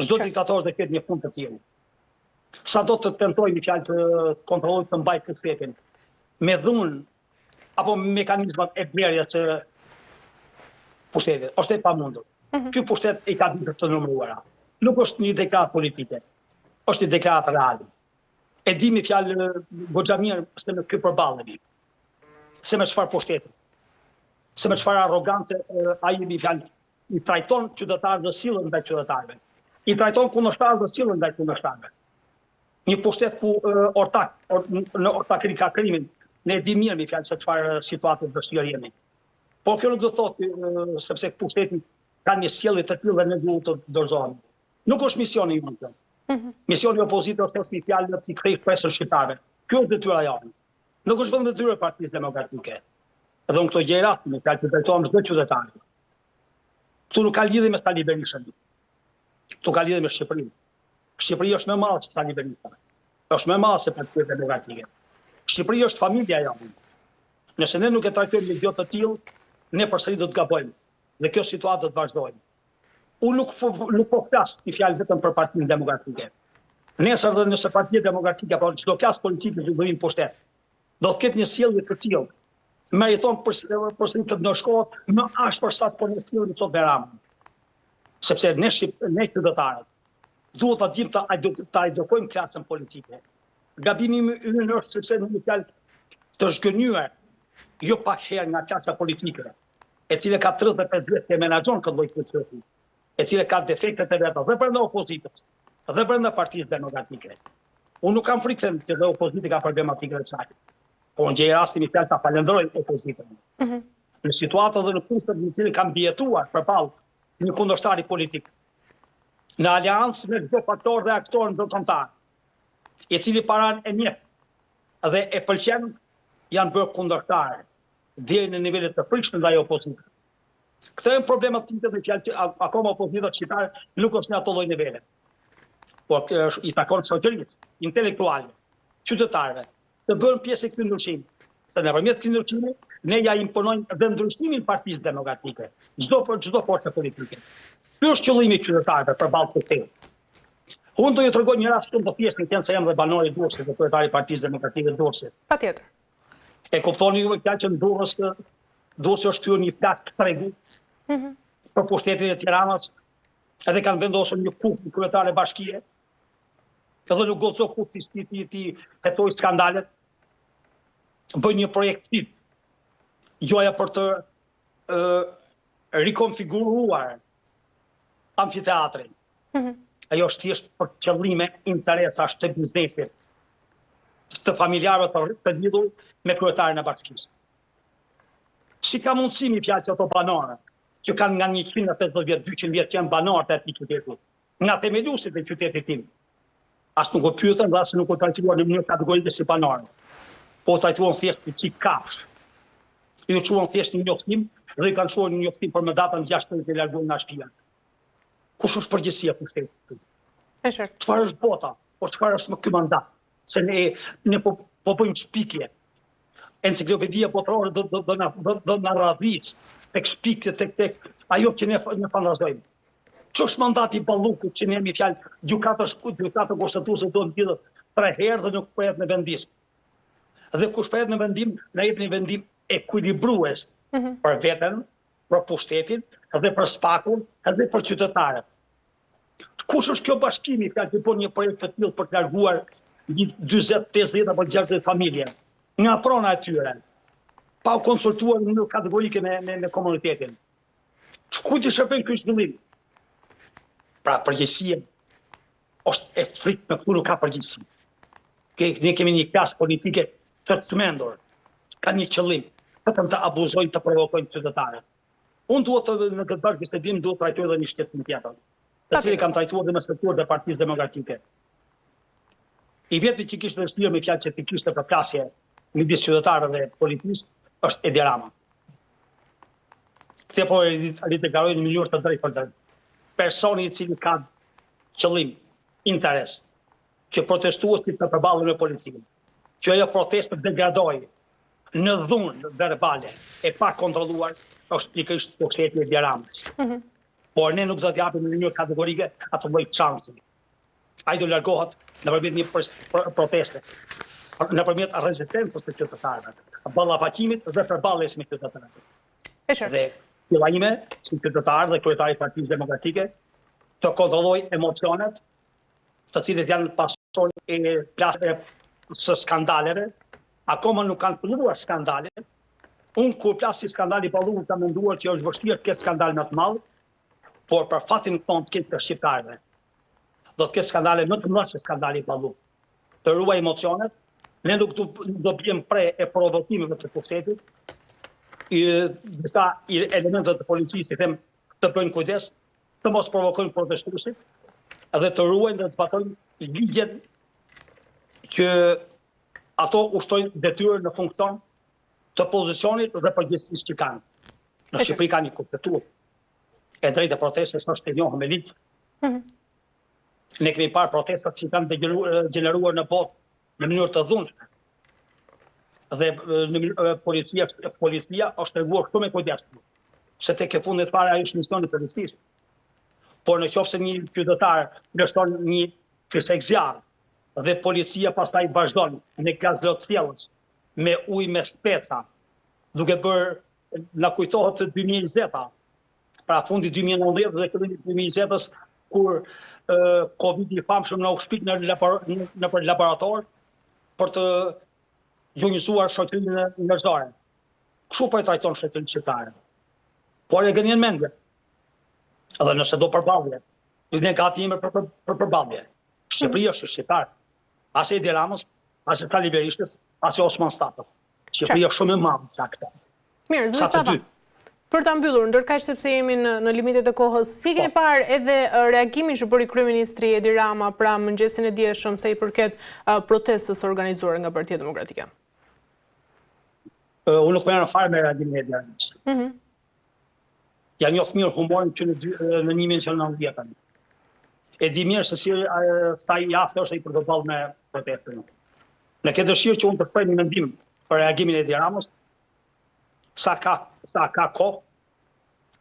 Çdo diktator do ketë një fund të tillë. Sa do të tentojë një fjalë të kontrollojë të mbajë pushtetin me dhunë apo mekanizmat e blerjes së pushtetit, është e pamundur. Ky pushtet i ka ditë të numëruara. Nuk është një deklaratë politike, është një deklaratë reale. E di me fjalë goxha mirë se me ky përballemi. Se me çfarë pushteti. Se me çfarë arrogancë ai me fjalë i trajton qytetarët dhe sillen ndaj qytetarëve. I trajton kundërshtarët dhe sillen ndaj kundërshtarëve. Një pushtet ku në ortakri ka krimin, ne e di mirë me fjalë se çfarë situatë vështirë jemi. Por kjo nuk do thotë sepse pushteti ka një sjellje të tillë dhe ne duhet të dorëzohemi. Nuk është misioni ynë kjo. Misioni i opozitës është një fjalë në të kthejë presën shqiptare. Kjo është detyra jonë. Nuk është vetëm detyra e Partisë Demokratike. Edhe unë këto gjë rastin me fjalë të drejtohem çdo qytetar. Ktu nuk ka lidhje me Sali Berishën. Ktu ka lidhje me Shqipërinë. Shqipëria është më e madhe se Sali Berisha. Është më e madhe se Partia Demokratike. Shqipëria është familja jonë. Nëse ne nuk e trajtojmë me gjë të tillë, ne përsëri do të gabojmë. Dhe kjo situatë do të vazhdojë. Unë nuk po flas një fjalë vetëm për Partinë Demokratike. Nesër dhe nëse Partia Demokratike apo çdo klasë politike që do vinë pushtet, do të ketë një sjellje të tillë. Meriton përsëri të ndëshkohet më ashpër sa po ne sillim sot Beramën. Sepse ne qytetarët duhet ta dimë ta edukojmë klasën politike. Gabimi ynë është sepse në një fjalë të zhgënjur jo pak herë nga klasa politike, e cila ka 35 vjet që menaxhon këtë lloj procesi, e cila ka defektet e veta dhe brenda opozitës, dhe brenda Partisë Demokratike. Unë nuk kam frikë që dhe opozita ka problematikën e saj. Po në gjë rasti mi fjalë ta falenderoj opozitën. Në situatë dhe në kushtet në cilën kanë mbijetuar përballë një kundërshtari politik, në aleancë me çdo faktor dhe aktor ndërkombëtar, i cili paran e njeh dhe e pëlqen, janë bërë kundërshtarë deri në nivele të frikshme ndaj opozitës. Këto janë problematikë dhe fjalë që akoma opozita shqiptare nuk është në ato lloj nivele. Por i takon shoqërisë, intelektualëve, qytetarëve, të bëjnë pjesë e këtij ndryshimi. Se nëpërmjet këtij ndryshimi ne ja imponojmë dhe ndryshimin Partisë Demokratike, çdo forcë politike. Ky është qëllimi i qytetarëve përballë këtij. Unë do ju tregoj një rast shumë të thjeshtë në që jam dhe banori i Durrësit dhe kryetari i Partisë Demokratike të Durrësit. Patjetër. E kuptoni ju fjalë që në Durrës është kryer një plak tregu për pushtetin e Tiranës, edhe kanë vendosur një kufë kryetare bashkie. Edhe nuk goco kufti ti hetoj skandalet, bëj një projekt fit, joja për të rikonfiguruar amfiteatrin. Ajo është thjesht për qëllime interesash të biznesit, të familjarëve të lidhur me kryetarin e bashkisë. Si ka mundësi mi fjalë që ato banorë, që kanë nga 150 vjet, 200 vjet që janë banorë të atij qyteti, nga themeluesit e qytetit tim, as nuk u pyetën dhe as nuk u trajtuar në mënyrë kategorike si banorë, po u trajtuan thjesht si kafsh. Ju quan thjesht një njoftim dhe i kanë shkuar një njoftim për më datën 16 të larguar nga shtëpia. Kush është përgjegjësia e pushtetit? Çfarë është bota? Po çfarë është më ky mandat? Se ne po bëjmë shpikje. Enciklopedia botërore do na radhis tek shpikje tek ajo që ne fanazojmë. Ç'është mandati i Ballukut që ne jemi fjalë gjykatë kushtetuese do të ndjedhë 3 herë dhe nuk shprehet në vendim. Dhe kur shprehet në vendim, na jep një vendim ekuilibrues për veten, për pushtetin, edhe për spakun, edhe për qytetarët. Kush është kjo bashkimi fjalë që bën një projekt të tillë për të larguar 40, 50 apo 60 familje nga prona e tyre, pa u konsultuar në mënyrë kategorike me komunitetin. Kujt i shërben ky zhvillim? Pra përgjegjësia është e frikshme, këtu nuk ka përgjegjësi. Ne kemi një klasë politike të çmendur, ka një qëllim, vetëm të abuzojnë, të provokojnë qytetarët. Unë duhet në këtë bashkë se dim duhet trajtoj edhe një shtetësim tjetër, të cilin kam trajtuar dhe me strukturët e Partisë Demokratike. I vjetë që kishte vështirë me fjalë që ti kishte përplasje midis qytetarëve dhe policisë është Edi Rama. Këtë po rideklaroj në mënyrë të drejtë për drejtë. Personi i cili ka qëllim, interes, që protestuesit të përballen me policinë, që ajo protestë degradojë në dhunë verbale e pa kontrolluar, është pikërisht pushteti i Edi Ramës. por ne nuk do të japim në mënyrë kategorike atë lloj shansi. Ai do largohet nëpërmjet një proteste, nëpërmjet rezistencës të qytetarëve, ballafaqimit dhe përballjes me qytetarët. Dhe qëllimi ime si qytetar dhe kryetari i Partisë Demokratike të kontrolloj emocionet, të cilët janë pasojë e plasë së skandaleve, akoma nuk kanë filluar skandalet. Unë kur plas si skandali i Palluvut kam menduar që është vështirë të ketë skandal më të madh, por për fatin tonë të ketë të shqiptarëve. Do të ketë skandale më të mëdha se skandali i Palluvut. Të ruaj emocionet, ne nuk do bëjmë pre e provokimeve të pushtetit. Disa elementet të policisë i them të bëjnë kujdes, të mos provokojnë protestuesit dhe të ruajnë dhe të zbatojnë ligjet që ato ushtojnë detyrën në funksion të pozicionit dhe përgjegjësisë që kanë. Në Shqipëri ka një kushtetuar e drejtë e protestës është e njohur me ligj. Ne kemi parë protestat që kanë degeneruar në botë në mënyrë të dhunshme. Dhe policia është treguar këtu me kujdes. Se tek e fundit fare ajo është misioni i policisë. Por nëse një qytetar lëshon një fishek zjarr dhe policia pastaj vazhdon në gazlotësjellës me ujë me speca, duke bërë na kujtohet të 2020-a, pra fundi 2019 dhe fillimi i 2020-s, kur Covid-i i famshëm na u shpik në laborator për të gjunjësuar shoqërinë njerëzore. Kështu po e trajton shoqërinë shqiptare. Por e gënjen mendje. Edhe nëse do përballje, ne gati jemi për përballje. Shqipëria është shqiptar. As e Edi Ramës, as e Tali Berishës, as e Osman Stapës. Shqipëria shumë e madhe sa këta. Mirë, zë Stapa. Për ta mbyllur, ndërkaq sepse jemi në limitet e kohës, si keni parë edhe reagimin që bëri kryeministri Edi Rama pra mëngjesin e dieshëm sa i përket protestës organizuar nga Partia Demokratike? Unë nuk merr fare me reagimin e Edi Ramës. Ja njoh mirë humorin që në 1990-ën. E di mirë se sa i aftë është ai për të ballë me protestën. Në këtë dëshirë që unë të shpreh një mendim për reagimin e Edi Ramës, sa ka kohë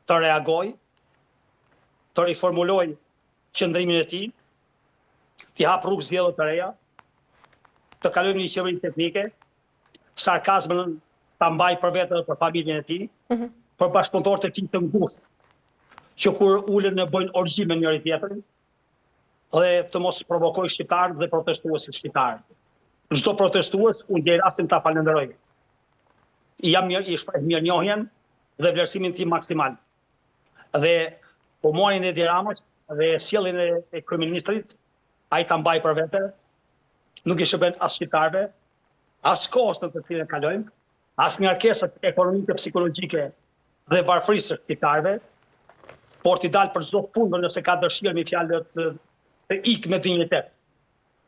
të reagoj, të riformuloj qëndrimin e tij, t'i hap rrugë zgjedhje të reja, të kalojmë një qeveri teknike, sarkazmin ta mbaj për vetë dhe për familjen e tij, për bashkëpunëtorët e tij të ngushtë, që kur ulen e bëjnë orgji me njëri tjetrin, dhe të mos provokojë shqiptarët dhe protestuesit shqiptarë. Çdo protestues unë gjej rastin ta falenderoj. I shpreh mirënjohjen dhe vlerësimin tim maksimal. Dhe humorin e Edi Ramës dhe sjelljen e kryeministrit, ai ta mbaj për vete, nuk i shërben as shqiptarëve, as kohës në të cilën kalojmë, as ngarkesës ekonomike, psikologjike dhe varfërisë së shqiptarëve, por t'i dalë për çdo fundë nëse ka dëshirë me fjalë të ikë me dinjitet.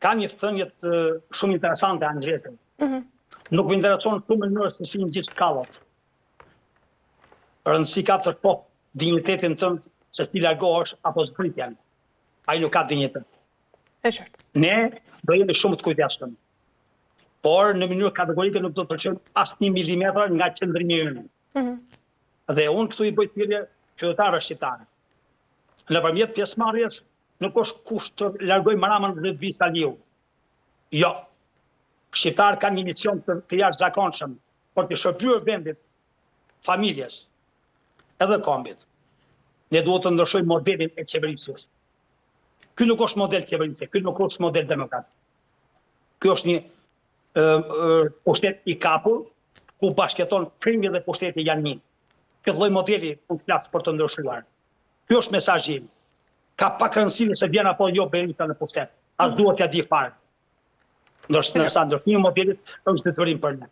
Ka një thënie shumë interesante angleze. Nuk më intereson këtu mënyrë se si gjithë shkallët. Rëndësi ka të shoh dinjitetin tënd se si largohesh apo zbritjen. Ai nuk ka dinjitet. E qartë. Ne do jemi shumë të kujdesshëm. Por në mënyrë kategorike nuk do të përqejmë as 1 milimetër nga qëndrimi ynë. Dhe unë këtu i bëj thirrje qytetarëve shqiptarë. Nëpërmjet pjesëmarrjes nuk është kusht të largojmë Ramën dhe të vi Saliu. Jo. Shqiptarët kanë një mision të jashtëzakonshëm për të shërbyer vendit, familjes, edhe kombit. Ne duhet të ndryshojmë modelin e qeverisjes. Ky nuk është model qeverisje, ky nuk është model demokratik. Ky është një pushtet i kapur, ku bashkëton prindje dhe pushteti janë një. Këtë lloj modeli unë flas për të ndryshuar. Ky është mesazhi im. Ka pak rëndësi se vjen apo jo Berisha në pushtet. As duhet t'ia di fare. Ndërsa ndryshimi i modelit është detyrim për ne.